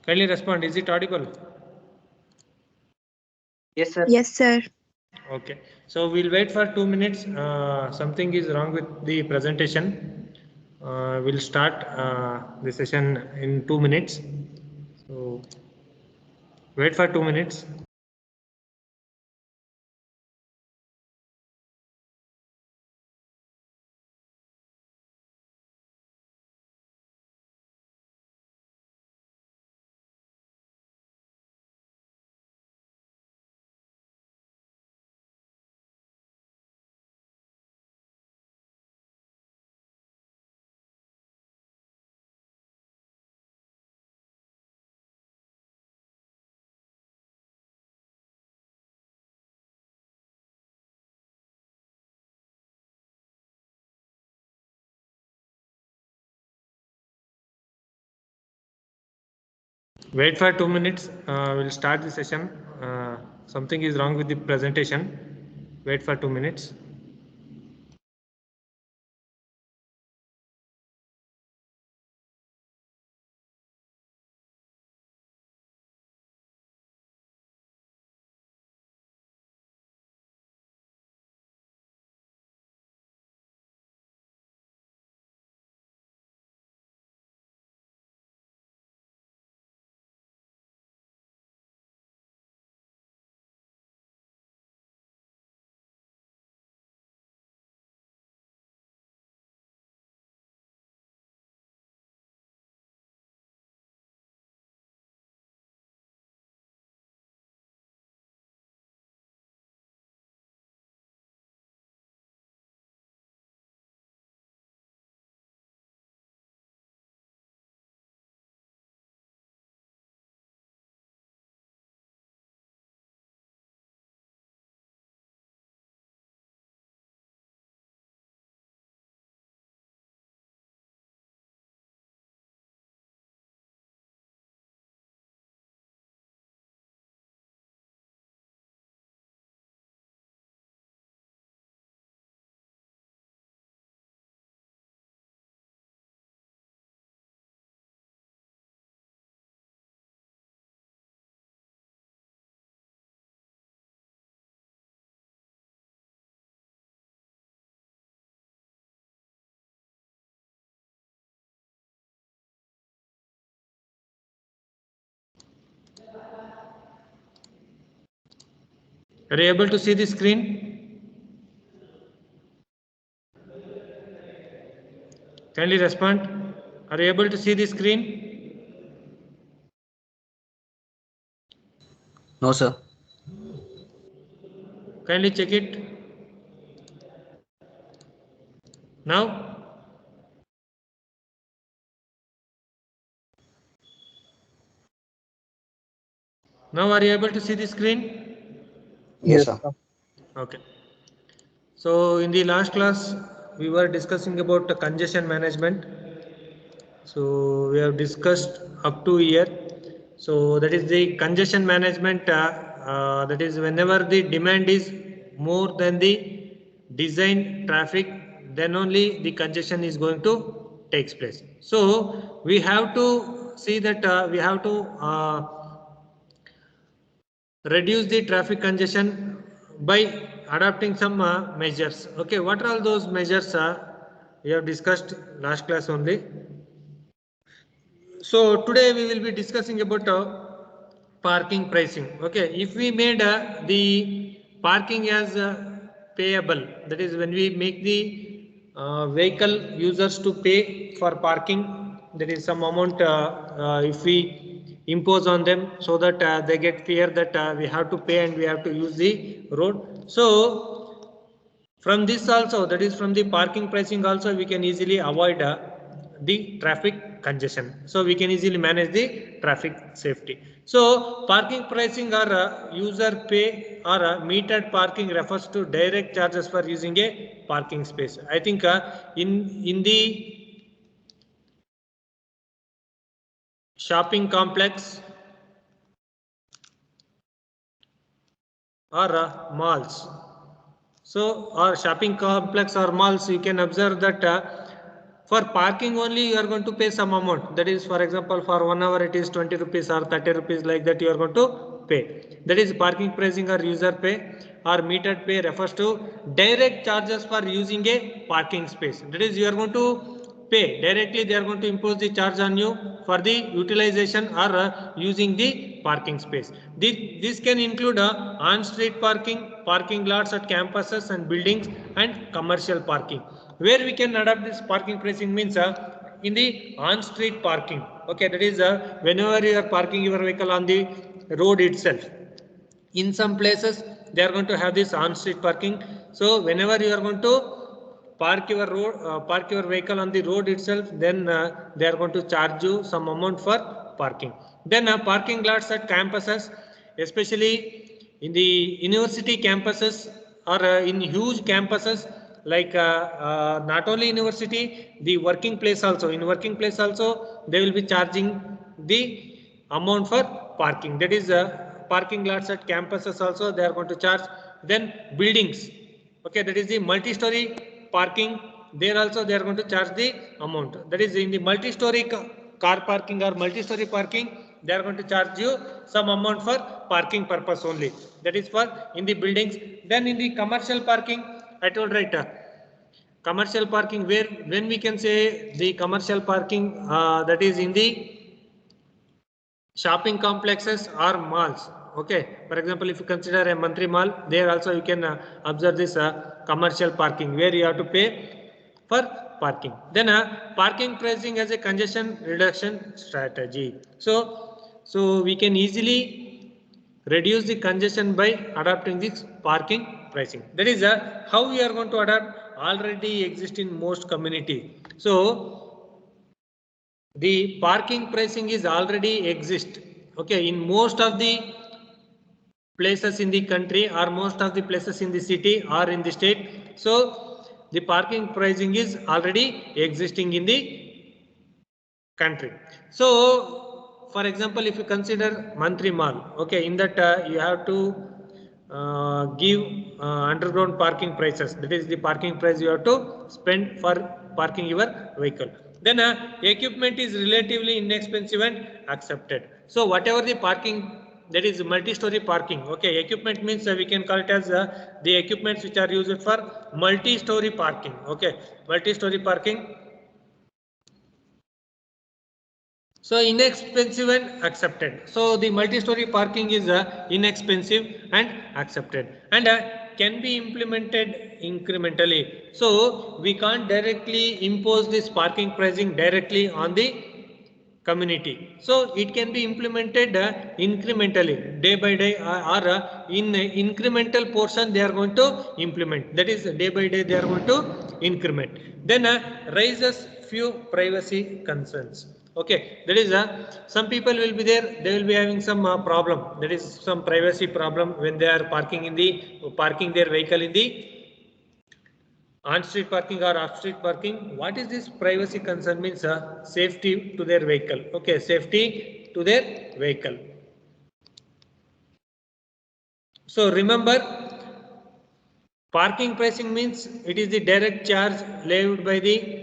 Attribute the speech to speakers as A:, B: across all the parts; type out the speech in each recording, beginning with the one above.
A: Kindly respond. Is it audible?
B: Yes, sir.
C: Yes, sir.
A: Okay. So we'll wait for 2 minutes. Something is wrong with the presentation. We'll start the session in 2 minutes. So wait for 2 minutes. Wait for 2 minutes. We'll start the session. Something is wrong with the presentation. Wait for 2 minutes. Are you able to see the screen? Kindly respond. Are you able to see the screen?
B: No, sir.
A: Kindly check it. Now? Now are you able to see the screen?
B: Yes, sir.
A: Okay. So in the last class, we were discussing about the congestion management. So we have discussed up to here. So that is the congestion management. That is whenever the demand is more than the design traffic, then only the congestion is going to takes place. So we have to see that we have to reduce the traffic congestion by adopting some measures. Okay, what are all those measures? We have discussed last class only. So today we will be discussing about parking pricing. Okay, if we made the parking as payable, that is when we make the vehicle users to pay for parking, there is some amount if we impose on them, so that they get fear that we have to pay and we have to use the road. So from this also, that is from the parking pricing also, we can easily avoid the traffic congestion. So we can easily manage the traffic safety. So parking pricing or user pay or metered parking refers to direct charges for using a parking space. I think in the shopping complex or malls. So or shopping complex or malls, you can observe that For parking only, you are going to pay some amount. That is, for example, for 1 hour it is 20 rupees or 30 rupees, like that you are going to pay. That is parking pricing or user pay or metered pay refers to direct charges for using a parking space. That is, you are going to pay directly, they are going to impose the charge on you for the utilization or using the parking space. This can include on-street parking, parking lots at campuses and buildings, and commercial parking. Where we can adopt this parking pricing means in the on-street parking. Okay, that is whenever you are parking your vehicle on the road itself. In some places they are going to have this on-street parking. So whenever you are going to park your vehicle on the road itself, then they are going to charge you some amount for parking. Then parking lots at campuses, especially in the university campuses or in huge campuses, like not only university, the working place also. In working place also, they will be charging the amount for parking. That is parking lots at campuses also they are going to charge. Then buildings, okay, that is the multi-story parking, there also they are going to charge the amount. That is in the multi-story car parking or multi-story parking, they are going to charge you some amount for parking purpose only. That is for in the buildings. Then in the commercial parking, I told right, commercial parking, where when we can say the commercial parking, that is in the shopping complexes or malls. Okay, for example, if you consider a Mantri mall, there also you can observe this commercial parking where you have to pay for parking. Then parking pricing as a congestion reduction strategy. So we can easily reduce the congestion by adopting this parking pricing. That is how we are going to adapt already exist in most community. So the parking pricing is already exist, okay, in most of the places in the country or most of the places in the city or in the state. So the parking pricing is already existing in the country. So for example, if you consider Mantri Mall, okay, in that you have to give underground parking prices. That is the parking price you have to spend for parking your vehicle. Then equipment is relatively inexpensive and accepted. So whatever the parking, that is multi-story parking. Okay, equipment means we can call it as the equipments which are used for multi-story parking. Okay, multi-story parking. So inexpensive and accepted. So the multi-story parking is inexpensive and accepted, and can be implemented incrementally. So we can't directly impose this parking pricing directly on the community. So it can be implemented incrementally, day by day, or in incremental portion they are going to implement. That is day by day they are going to increment. Then raises few privacy concerns. Okay, that is some people will be there, they will be having some problem. That is some privacy problem when they are parking their vehicle in the on-street parking or off-street parking. What is this privacy concern means? Safety to their vehicle. Okay, safety to their vehicle. So remember, parking pricing means it is the direct charge levied by the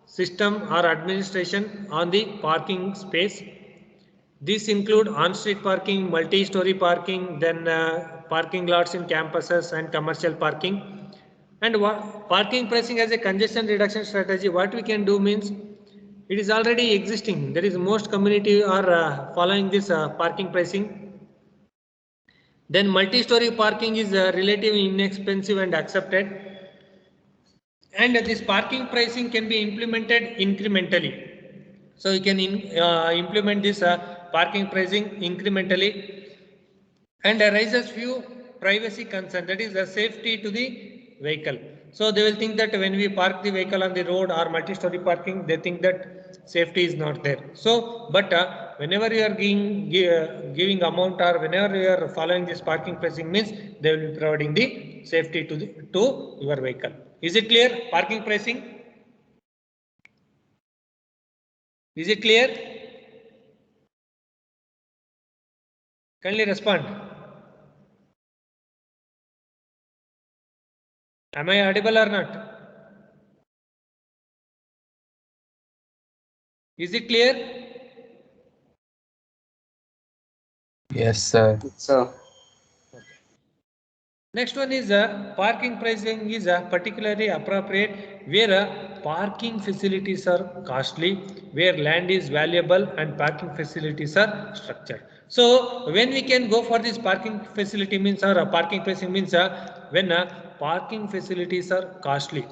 A: system or administration on the parking space. These include on-street parking, multi-story parking, then parking lots in campuses and commercial parking. And parking pricing as a congestion reduction strategy, what we can do means, it is already existing. There is most community are following this parking pricing. Then multi-story parking is relatively inexpensive and accepted. And this parking pricing can be implemented incrementally. So you can implement this parking pricing incrementally, and raises few privacy concern, that is the safety to the vehicle. So they will think that when we park the vehicle on the road or multi-story parking, they think that safety is not there. So but whenever you are giving amount, or whenever you are following this parking pricing means, they will be providing the safety to your vehicle. Is it clear? Parking pricing, is it clear? Kindly respond. Am I audible or not? Is it clear?
C: Yes, sir.
B: Sir.
A: Next one is parking pricing is particularly appropriate where parking facilities are costly, where land is valuable and parking facilities are structured. So when we can go for this parking facility means or parking pricing means when parking facilities are costly.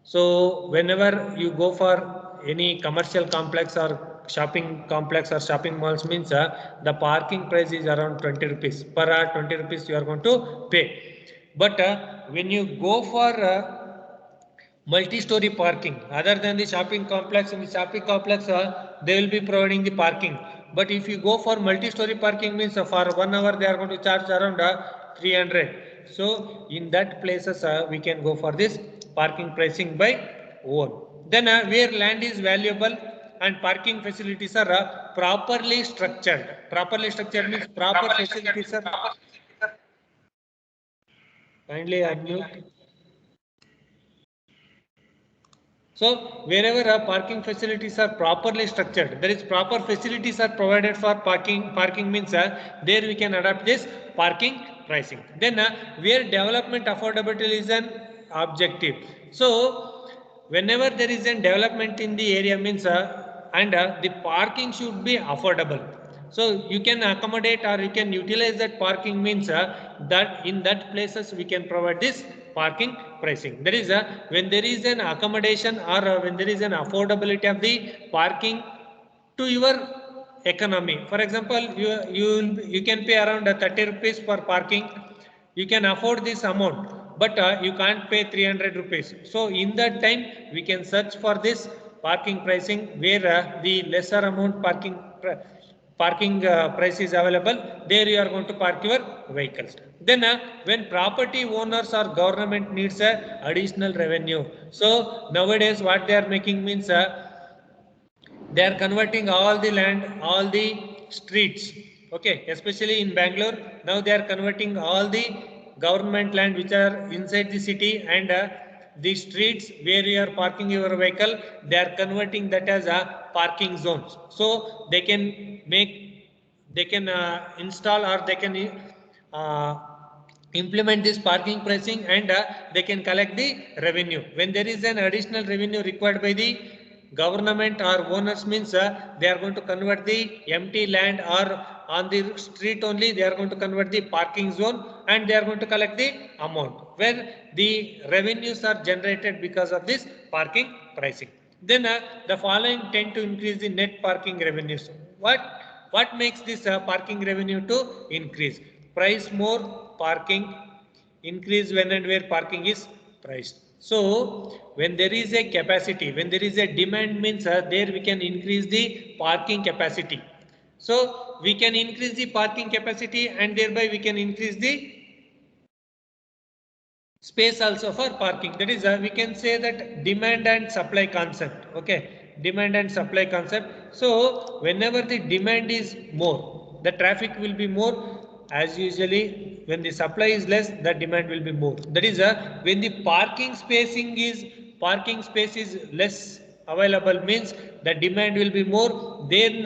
A: So whenever you go for any commercial complex or shopping complex or shopping malls means the parking price is around 20 rupees. Per hour 20 rupees you are going to pay. But when you go for multi-story parking, other than the shopping complex, in the shopping complex they will be providing the parking. But if you go for multi-story parking means for 1 hour they are going to charge around 300. So in that places we can go for this parking pricing by own. Then where land is valuable and parking facilities are properly structured. Properly structured means proper facilities are. Kindly unmute. So wherever parking facilities are properly structured, there is proper facilities are provided for parking. Parking means there we can adopt this parking pricing. Then where development affordability is an objective. So whenever there is a development in the area means and the parking should be affordable. So you can accommodate or you can utilize that parking means that in that places we can provide this parking pricing. There is when there is an accommodation or when there is an affordability of the parking to your economy. For example, you can pay around 30 rupees for parking. You can afford this amount, but you can't pay 300 rupees. So in that time, we can search for this parking pricing where the lesser amount parking price is available. There you are going to park your vehicles. Then when property owners or government needs additional revenue. So nowadays what they are making means they are converting all the land, all the streets. Okay, especially in Bangalore, now they are converting all the government land which are inside the city and the streets where you are parking your vehicle, they are converting that as parking zones. So they can install or they can implement this parking pricing and they can collect the revenue. When there is an additional revenue required by the government or owners means they are going to convert the empty land or on the street only they are going to convert the parking zone and they are going to collect the amount where the revenues are generated because of this parking pricing. Then the following tend to increase the net parking revenues. What makes this parking revenue to increase? Price more parking, increase when and where parking is priced. So when there is a capacity, when there is a demand means there we can increase the parking capacity. So we can increase the parking capacity and thereby we can increase the space also for parking. That is we can say that demand and supply concept. Okay, demand and supply concept. So whenever the demand is more, the traffic will be more. As usually when the supply is less, the demand will be more. That is when the parking space is less available means the demand will be more. Then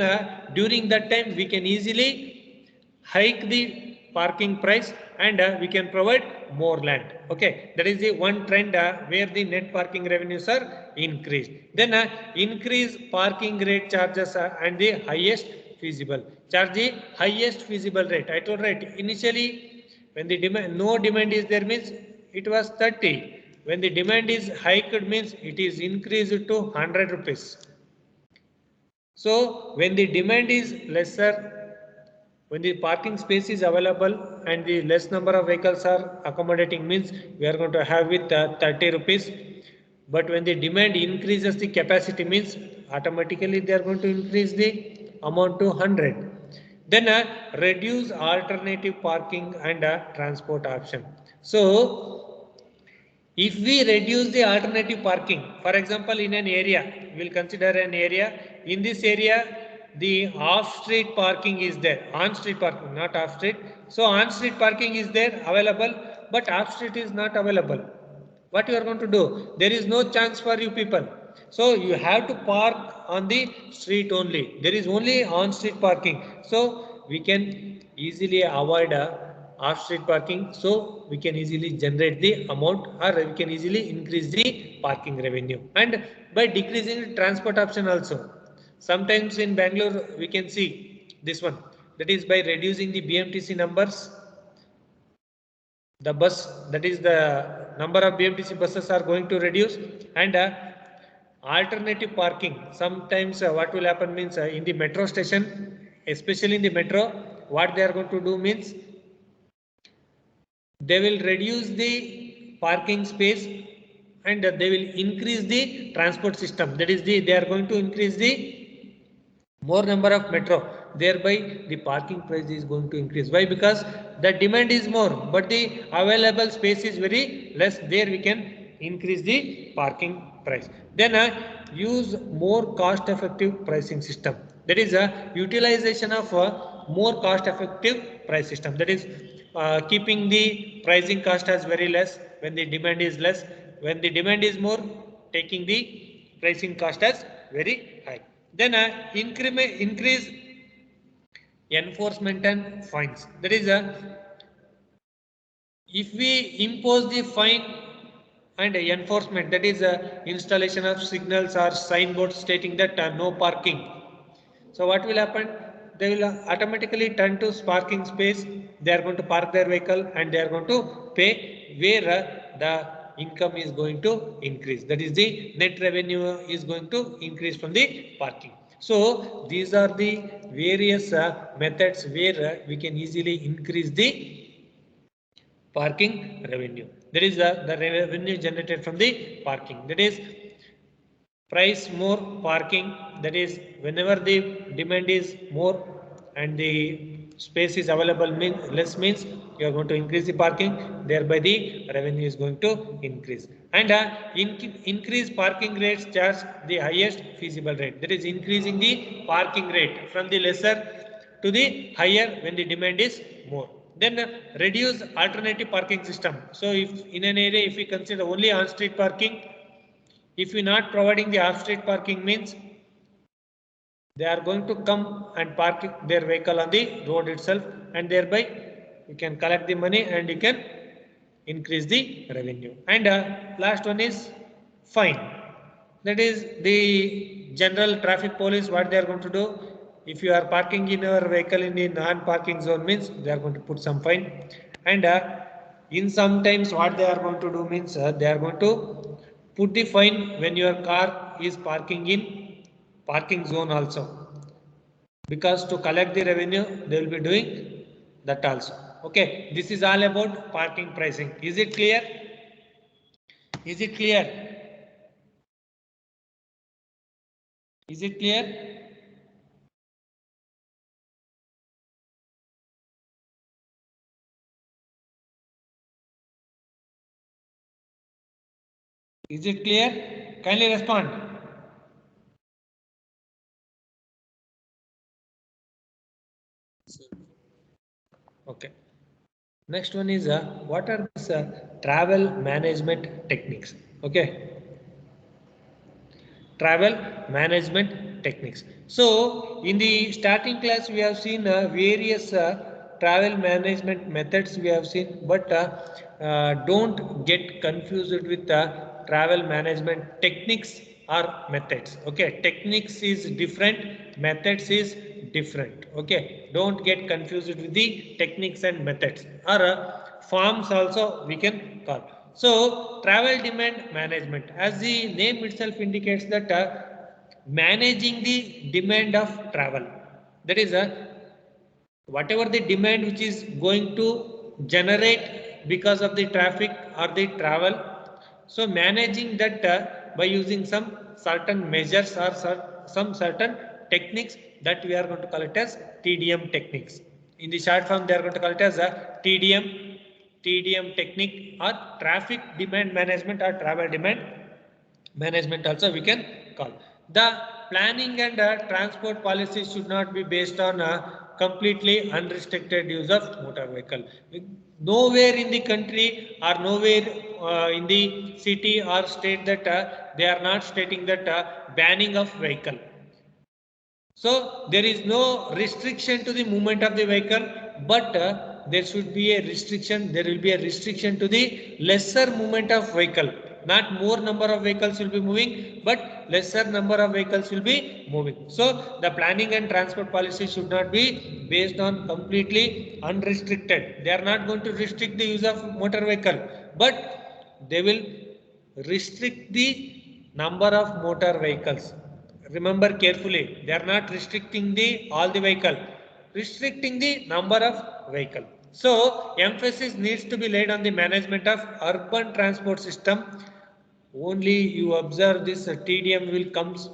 A: during that time we can easily hike the parking price and we can provide more land. Okay, that is the one trend where the net parking revenues are increased. Then increase parking rate charges and the highest feasible. Charge the highest feasible rate. I told right initially when the demand no demand is there means it was 30. When the demand is hiked means it is increased to 100 rupees. So when the demand is lesser, when the parking space is available and the less number of vehicles are accommodating means we are going to have with 30 rupees. But when the demand increases the capacity means automatically they are going to increase the amount to 100. Then reduce alternative parking and transport option. So if we reduce the alternative parking, for example, in an area, we'll consider an area. In this area, the off-street parking is there. On-street parking, not off-street. So on-street parking is there available, but off-street is not available. What you are going to do? There is no chance for you people. So you have to park on the street only. There is only on street parking. So we can easily avoid off street parking. So we can easily generate the amount, or we can easily increase the parking revenue. And by decreasing the transport option also. Sometimes in Bangalore we can see this one. That is by reducing the BMTC numbers. The bus, that is the number of BMTC buses are going to reduce, and alternative parking. Sometimes what will happen means in the metro station, especially in the metro, what they are going to do means they will reduce the parking space and they will increase the transport system. That is they are going to increase the more number of metro, thereby the parking price is going to increase. Why? Because the demand is more but the available space is very less. There we can increase the parking price. Then use more cost effective pricing system. That is a utilization of a more cost effective price system. That is keeping the pricing cost as very less when the demand is less. When the demand is more, taking the pricing cost as very high. Then increase enforcement and fines. That is if we impose the fine and enforcement, that is installation of signals or signboards stating that no parking. So what will happen? They will automatically turn to parking space. They are going to park their vehicle and they are going to pay where the income is going to increase. That is the net revenue is going to increase from the parking. So these are the various methods where we can easily increase the parking revenue. That is the revenue generated from the parking. That is price more parking. That is whenever the demand is more and the space is available less means you are going to increase the parking, thereby the revenue is going to increase. And increase parking rates charge the highest feasible rate. That is increasing the parking rate from the lesser to the higher when the demand is more. Then reduce alternative parking system. So if in an area if we consider only on street parking, if we not providing the off-street parking means they are going to come and park their vehicle on the road itself, and thereby you can collect the money and you can increase the revenue. And last one is fine. That is the general traffic police what they are going to do. If you are parking in your vehicle in the non-parking zone means they are going to put some fine. And in sometimes what they are going to do means they are going to put the fine when your car is parking in parking zone also, because to collect the revenue they will be doing that also. Okay, this is all about parking pricing. Is it clear? Is it clear? Is it clear? Is it clear? Kindly respond. Okay. Next one is what are these travel management techniques? Okay. Travel management techniques. So in the starting class we have seen various travel management methods we have seen, but don't get confused with travel management techniques or methods. Okay, techniques is different, methods is different. Okay, don't get confused with the techniques and methods, or forms also we can call. So travel demand management, as the name itself indicates that managing the demand of travel. That is whatever the demand which is going to generate because of the traffic or the travel. So managing that by using some certain measures or some certain techniques that we are going to call it as TDM techniques. In the short form they are going to call it as a TDM technique, or traffic demand management or travel demand management also we can call. The planning and transport policies should not be based on completely unrestricted use of motor vehicle. Nowhere in the country or nowhere in the city or state that they are not stating that banning of vehicle. So there is no restriction to the movement of the vehicle, but there should be a restriction. There will be a restriction to the lesser movement of vehicle. Not more number of vehicles will be moving, but lesser number of vehicles will be moving. So the planning and transport policy should not be based on completely unrestricted. They are not going to restrict the use of motor vehicle, but they will restrict the number of motor vehicles. Remember carefully, they are not restricting the all the vehicle, restricting the number of vehicle. So emphasis needs to be laid on the management of urban transport system. Only you observe this TDM will comes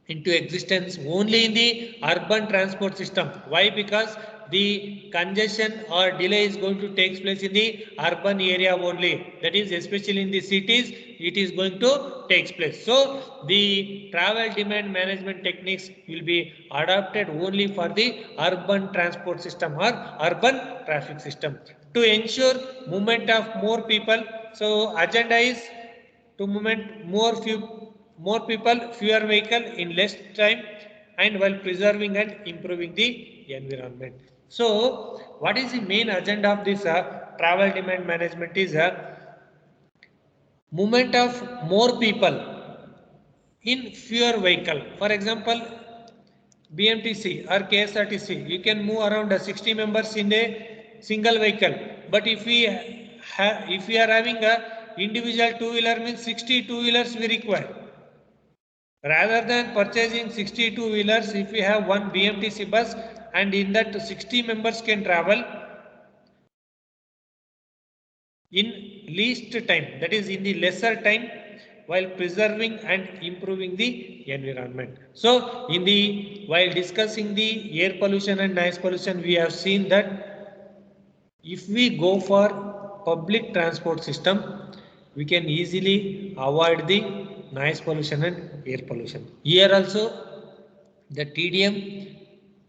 A: into existence only in the urban transport system. Why? Because the congestion or delay is going to take place in the urban area only. That is, especially in the cities, it is going to take place. So the travel demand management techniques will be adopted only for the urban transport system or urban traffic system to ensure movement of more people. So agenda is to movement more people, fewer vehicle in less time, and while preserving and improving the environment. So what is the main agenda of this travel demand management is movement of more people in fewer vehicle. For example, BMTC or KSRTC, you can move around 60 members in a single vehicle. But if we are having a individual two-wheeler, means 60 two-wheelers we require. Rather than purchasing 60 two-wheelers, if we have one BMTC bus and in that 60 members can travel in least time, that is in the lesser time, while preserving and improving the environment. So while discussing the air pollution and noise pollution, we have seen that if we go for public transport system, we can easily avoid the noise pollution and air pollution. Here also the TDM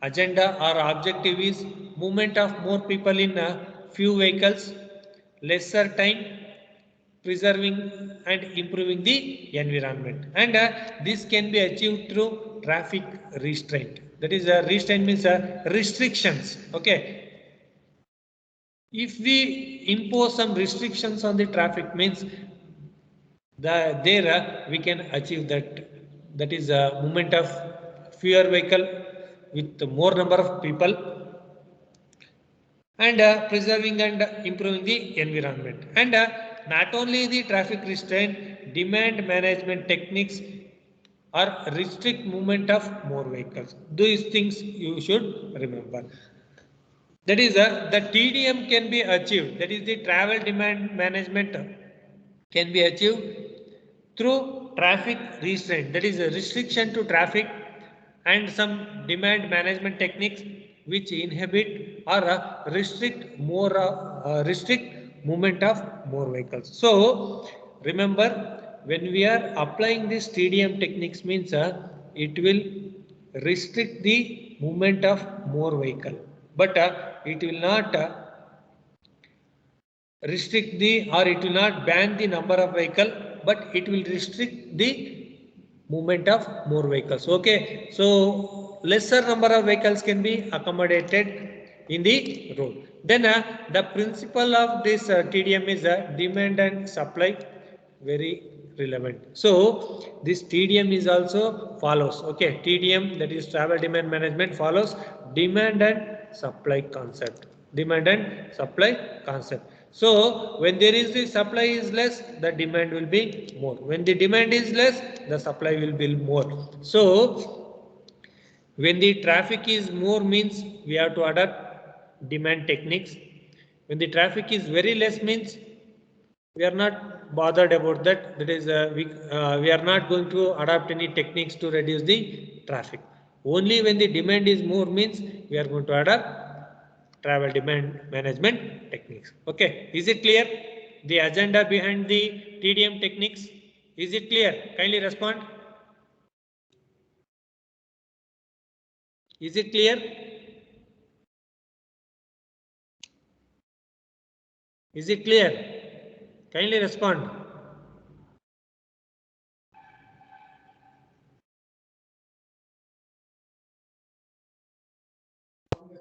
A: agenda or objective is movement of more people in few vehicles, lesser time, preserving and improving the environment. And this can be achieved through traffic restraint. That is, restraint means restrictions. Okay. If we impose some restrictions on the traffic, means there we can achieve that. That is a movement of fewer vehicle with more number of people, and preserving and improving the environment. And not only the traffic restraint, demand management techniques or restrict movement of more vehicles. These things you should remember. That is, the TDM can be achieved. That is, the travel demand management can be achieved through traffic restraint. That is, a restriction to traffic and some demand management techniques which inhibit or restrict movement of more vehicles. So remember, when we are applying this TDM techniques, means it will restrict the movement of more vehicle, but it will not restrict the, or it will not ban the number of vehicle, but it will restrict the movement of more vehicles. Okay, so lesser number of vehicles can be accommodated in the road. Then the principle of this TDM is demand and supply, very relevant. So this TDM is also follows. Okay, TDM, that is travel demand management, follows demand and supply concept. Demand and supply concept. So when there is the supply is less, the demand will be more. When the demand is less, the supply will be more. So when the traffic is more, means we have to adopt demand techniques. When the traffic is very less, means we are not bothered about that. That is, we are not going to adopt any techniques to reduce the traffic. Only when the demand is more, means we are going to adopt travel demand management techniques. Okay, is it clear? The agenda behind the TDM techniques, is it clear? Kindly respond. Is it clear? Is it clear? Kindly respond.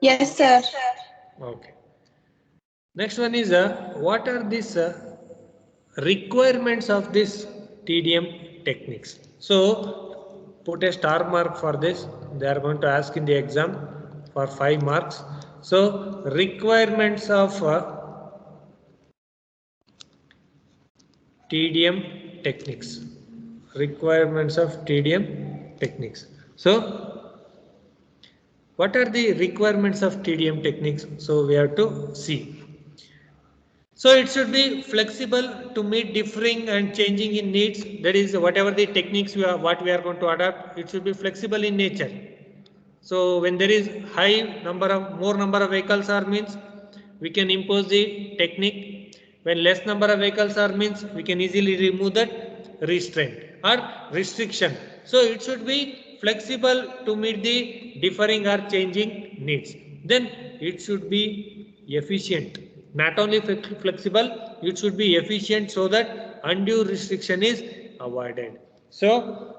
D: Yes, sir.
A: Okay. Next one is what are these requirements of this TDM techniques? So put a star mark for this. They are going to ask in the exam for 5 marks. So requirements of TDM techniques. Requirements of TDM techniques. So what are the requirements of TDM techniques? So we have to see. So it should be flexible to meet differing and changing in needs. That is, whatever the techniques what we are going to adapt, it should be flexible in nature. So when there is more number of vehicles are means, we can impose the technique. When less number of vehicles are means, we can easily remove that restraint or restriction. So it should be flexible to meet the differing or changing needs. Then it should be efficient. Not only flexible, it should be efficient so that undue restriction is avoided. So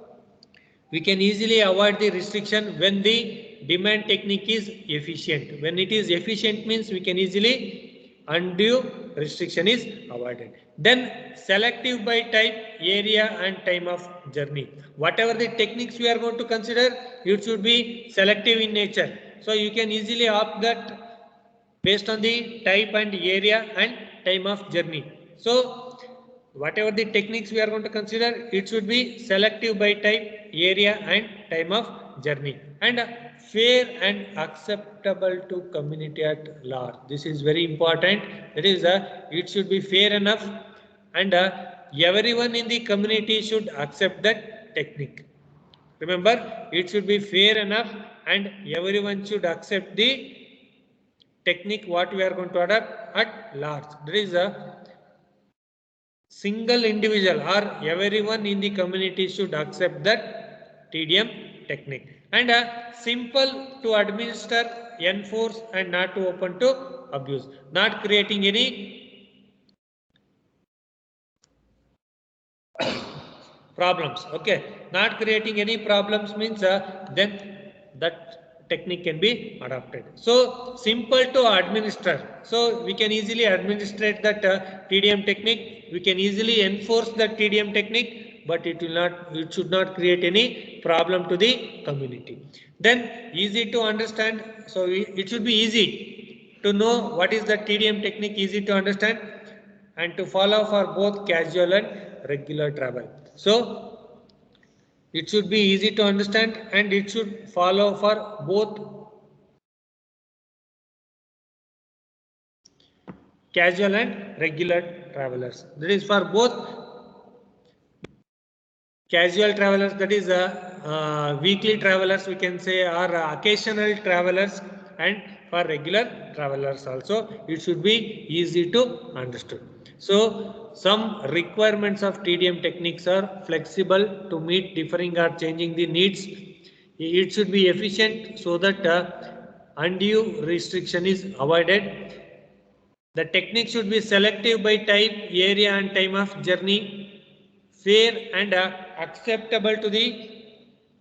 A: we can easily avoid the restriction when the demand technique is efficient. When it is efficient means we can easily undue restriction is avoided. Then selective by type, area and time of journey. Whatever the techniques we are going to consider, it should be selective in nature. So you can easily opt that based on the type and area and time of journey. So whatever the techniques we are going to consider, it should be selective by type, area and time of journey, and fair and acceptable to community at large. This is very important. That is, it should be fair enough, and everyone in the community should accept that technique. Remember, it should be fair enough and everyone should accept the technique what we are going to adopt at large. There is a single individual or everyone in the community should accept that TDM technique, and simple to administer, enforce and not to open to abuse, not creating any problems. Okay, not creating any problems means then that technique can be adopted. So simple to administer, so we can easily administrate that TDM technique, we can easily enforce that TDM technique, but it should not create any problem to the community. Then easy to understand, so it should be easy to know what is the TDM technique, easy to understand and to follow for both casual and regular travel. So it should be easy to understand and it should follow for both casual and regular travelers. That is for both casual travelers, that is weekly travelers we can say, or occasional travelers, and for regular travelers also it should be easy to understand. So some requirements of TDM techniques are flexible to meet differing or changing the needs. It should be efficient so that undue restriction is avoided. The technique should be selective by type, area and time of journey, fair and acceptable to the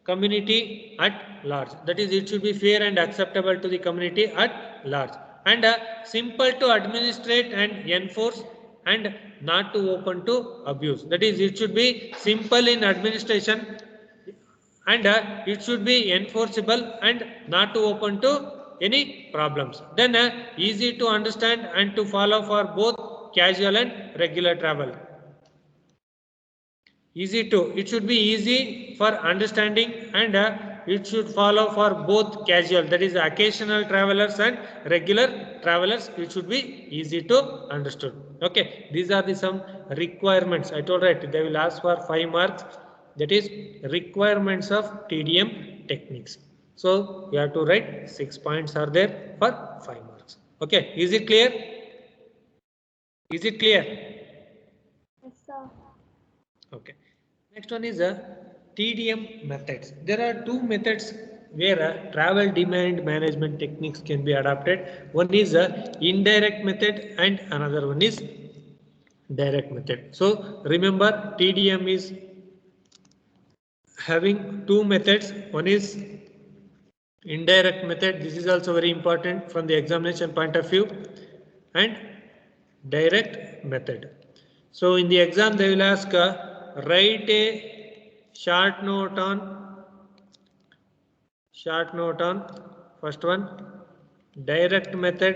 A: community at large. That is, it should be fair and acceptable to the community at large, and simple to administrate and enforce and not to open to abuse. That is, it should be simple in administration and it should be enforceable and not to open to any problems. Then easy to understand and to follow for both casual and regular travel. Easy to, it should be easy for understanding and it should follow for both casual, that is occasional travelers and regular travelers. It should be easy to understood. Okay, these are the some requirements. I told right, they will ask for 5 marks. That is requirements of TDM techniques. So you have to write 6 points are there for 5 marks. Okay, is it clear? Is it clear?
D: Yes, sir.
A: Okay. Next one is TDM methods. There are two methods where travel demand management techniques can be adopted. One is indirect method and another one is direct method. So remember, TDM is having two methods. One is indirect method. This is also very important from the examination point of view, and direct method. So in the exam they will ask write a short note on first one, direct method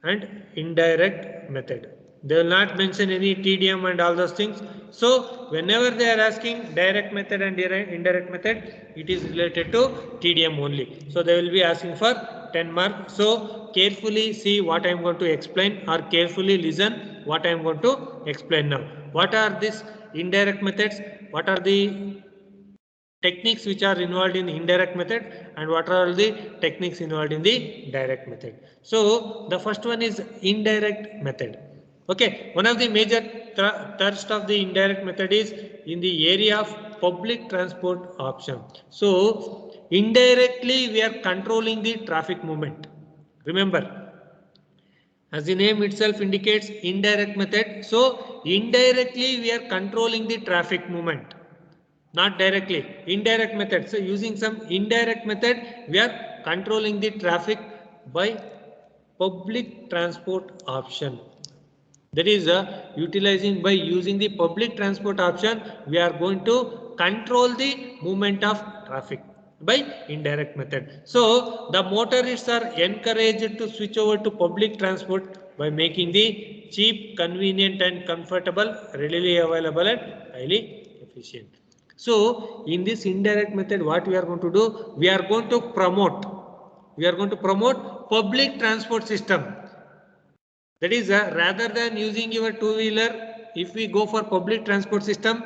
A: and indirect method. They will not mention any TDM and all those things. So whenever they are asking direct method and indirect method, it is related to TDM only. So they will be asking for 10 marks. So carefully see what I am going to explain, or carefully listen what I am going to explain now. What are these indirect methods? What are the techniques which are involved in indirect method, and what are the techniques involved in the direct method? So the first one is indirect method. Okay, one of the major thrust of the indirect method is in the area of public transport option. So indirectly we are controlling the traffic movement. Remember, as the name itself indicates, indirect method. So indirectly we are controlling the traffic movement, not directly. Indirect method. So using some indirect method, we are controlling the traffic by public transport option. That is utilizing by using the public transport option, we are going to control the movement of traffic by indirect method. So the motorists are encouraged to switch over to public transport by making the cheap, convenient and comfortable, readily available and highly efficient. So in this indirect method, what we are going to do? We are going to promote public transport system. That is, rather than using your two-wheeler, if we go for public transport system,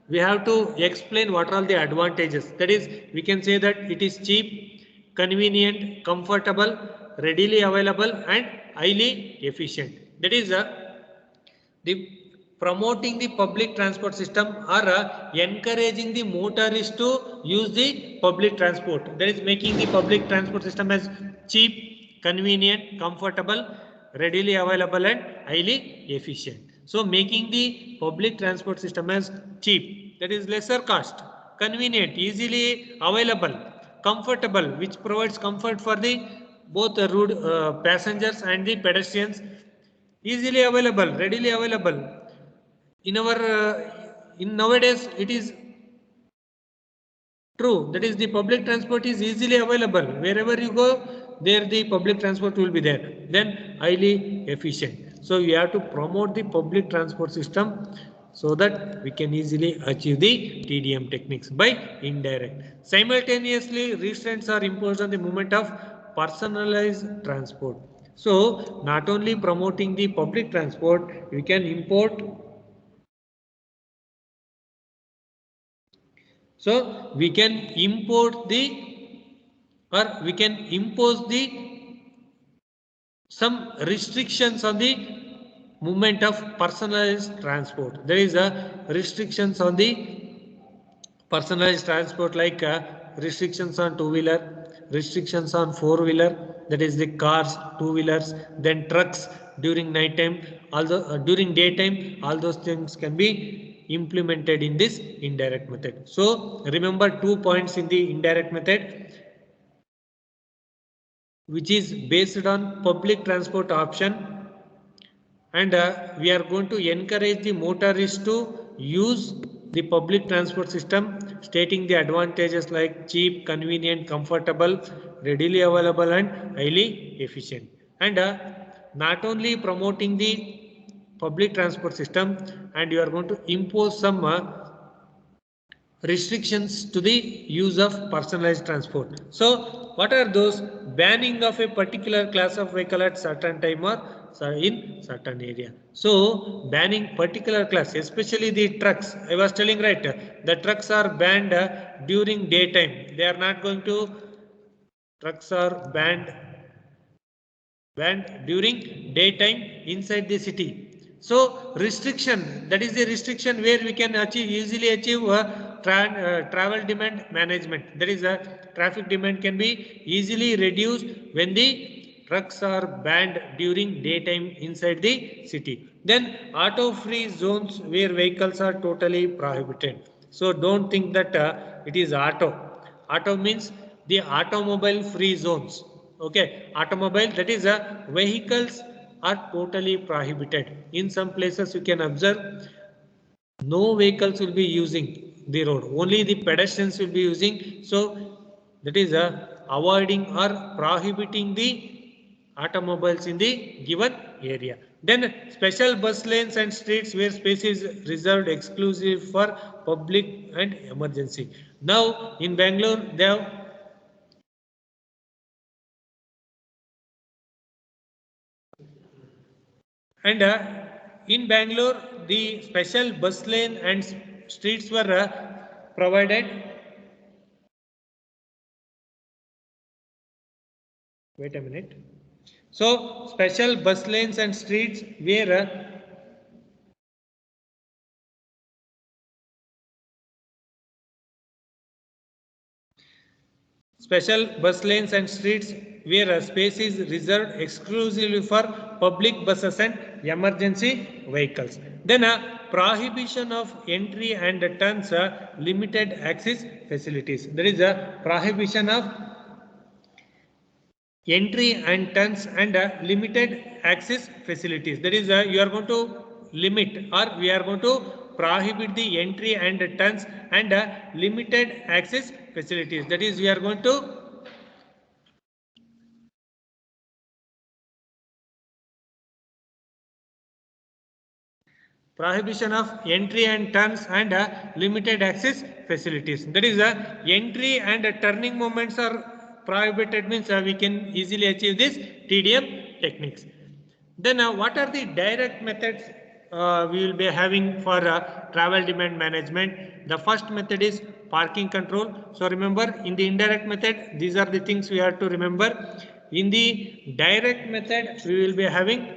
A: we have to explain what are all the advantages. That is, we can say that it is cheap, convenient, comfortable, readily available and highly efficient. That is, the promoting the public transport system, or encouraging the motorists to use the public transport. That is, making the public transport system as cheap, convenient, comfortable, readily available and highly efficient. So making the public transport system as cheap, that is lesser cost, convenient, easily available, comfortable, which provides comfort for the both the road passengers and the pedestrians, easily available, readily available. In our in nowadays it is true, that is the public transport is easily available. Wherever you go, there the public transport will be there. Then highly efficient. So we have to promote the public transport system so that we can easily achieve the TDM techniques by indirect. Simultaneously, restraints are imposed on the movement of personalized transport. So not only promoting the public transport, we can import. So we can import the, or we can impose the some restrictions on the movement of personalized transport. There is a restrictions on the personalized transport, like restrictions on two-wheeler, restrictions on four-wheeler, that is the cars, two-wheelers, then trucks during night time, although during daytime, all those things can be implemented in this indirect method. So remember 2 points in the indirect method, which is based on public transport option, and we are going to encourage the motorists to use the public transport system, stating the advantages like cheap, convenient, comfortable, readily available and highly efficient. And not only promoting the public transport system, and you are going to impose some restrictions to the use of personalized transport. So what are those? Banning of a particular class of vehicle at certain time or in certain area. So banning particular class, especially the trucks. I was telling, right, the trucks are banned during daytime. They are not going to, trucks are banned during daytime inside the city. So restriction, that is the restriction where we can easily achieve travel demand management. That is, traffic demand can be easily reduced when the trucks are banned during daytime inside the city. Then auto-free zones where vehicles are totally prohibited. So don't think that it is auto. Auto means the automobile free zones. Okay, automobile, that is vehicles are totally prohibited. In some places you can observe no vehicles will be using the road, only the pedestrians will be using. So that is avoiding or prohibiting the automobiles in the given area. Then special bus lanes and streets where space is reserved exclusive for public and emergency. Now in Bangalore they have and in Bangalore the special bus lane and streets were provided. Wait a minute. So special bus lanes and streets where special bus lanes and streets where a space is reserved exclusively for public buses and emergency vehicles. Then a prohibition of entry and turns limited access facilities. There is a prohibition of entry and turns and limited access facilities. That is, you are going to limit or we are going to prohibit the entry and turns and limited access facilities. That is, we are going to prohibition of entry and turns and limited access facilities. That is, entry and turning movements are prohibited means we can easily achieve this TDM techniques. Then what are the direct methods we will be having for travel demand management? The first method is parking control. So remember, in the indirect method, these are the things we have to remember. In the direct method, we will be having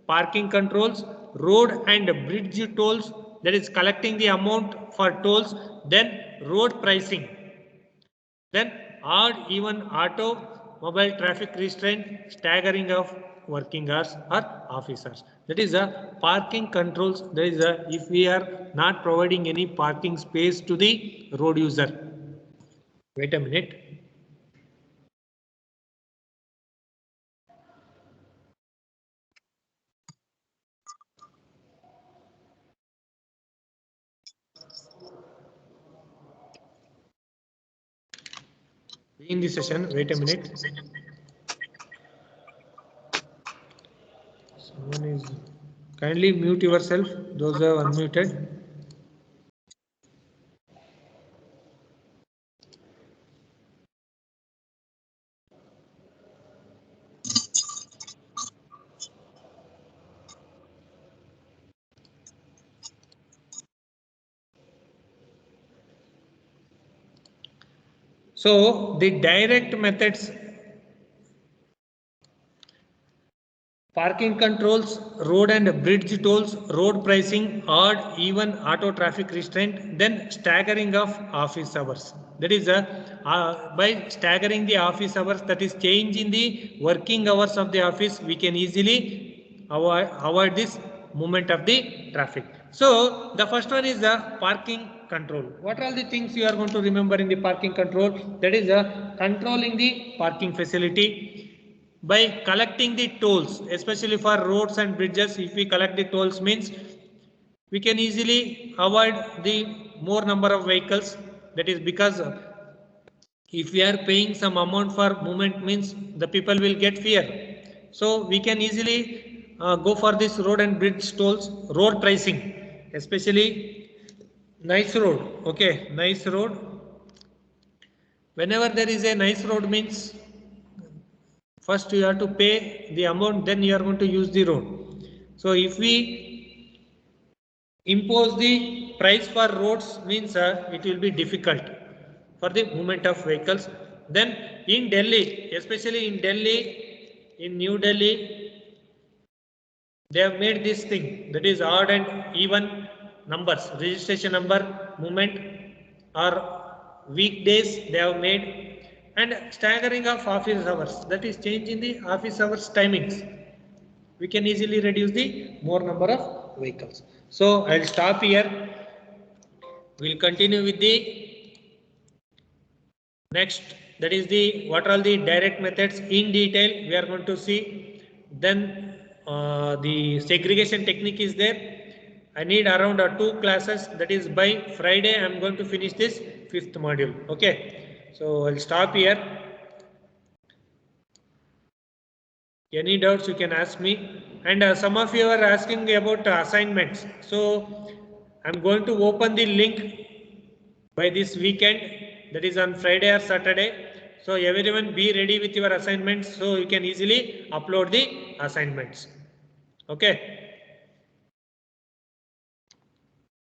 A: parking controls, road and bridge tolls, that is collecting the amount for tolls, then road pricing, then odd even auto mobile traffic restraint, staggering of working hours or office hours. That is a parking controls. That is if we are not providing any parking space to the road user. Wait a minute. In the session, wait a minute. Someone is kindly mute yourself, those who are unmuted. So the direct methods: parking controls, road and bridge tolls, road pricing, odd even auto traffic restraint, then staggering of office hours. That is by staggering the office hours, that is change in the working hours of the office, we can easily avoid this movement of the traffic. So the first one is the parking control. What are all the things you are going to remember in the parking control? That is controlling the parking facility by collecting the tolls, especially for roads and bridges. If we collect the tolls means we can easily avoid the more number of vehicles. That is because if we are paying some amount for movement means the people will get fear. So we can easily go for this road and bridge tolls. Road pricing, especially nice road. Okay, nice road. Whenever there is a nice road means first you have to pay the amount, then you are going to use the road. So if we impose the price for roads means it will be difficult for the movement of vehicles. Then in Delhi, especially in Delhi, in New Delhi, they have made this thing, that is odd and even numbers, registration number movement. or weekdays they have made, and staggering of office hours, that is change in the office hours timings. We can easily reduce the more number of vehicles. So I'll stop here. We'll continue with the next, that is the what are all the direct methods in detail we are going to see. Then the segregation technique is there. I need around 2 classes, that is by Friday I am going to finish this 5th module. Okay, so I'll stop here. Any doubts you can ask me. And some of you are asking about assignments. So I'm going to open the link by this weekend, that is on Friday or Saturday. So everyone be ready with your assignments so you can easily upload the assignments. Okay.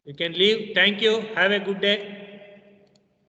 A: You can leave. Thank you. Have a good day.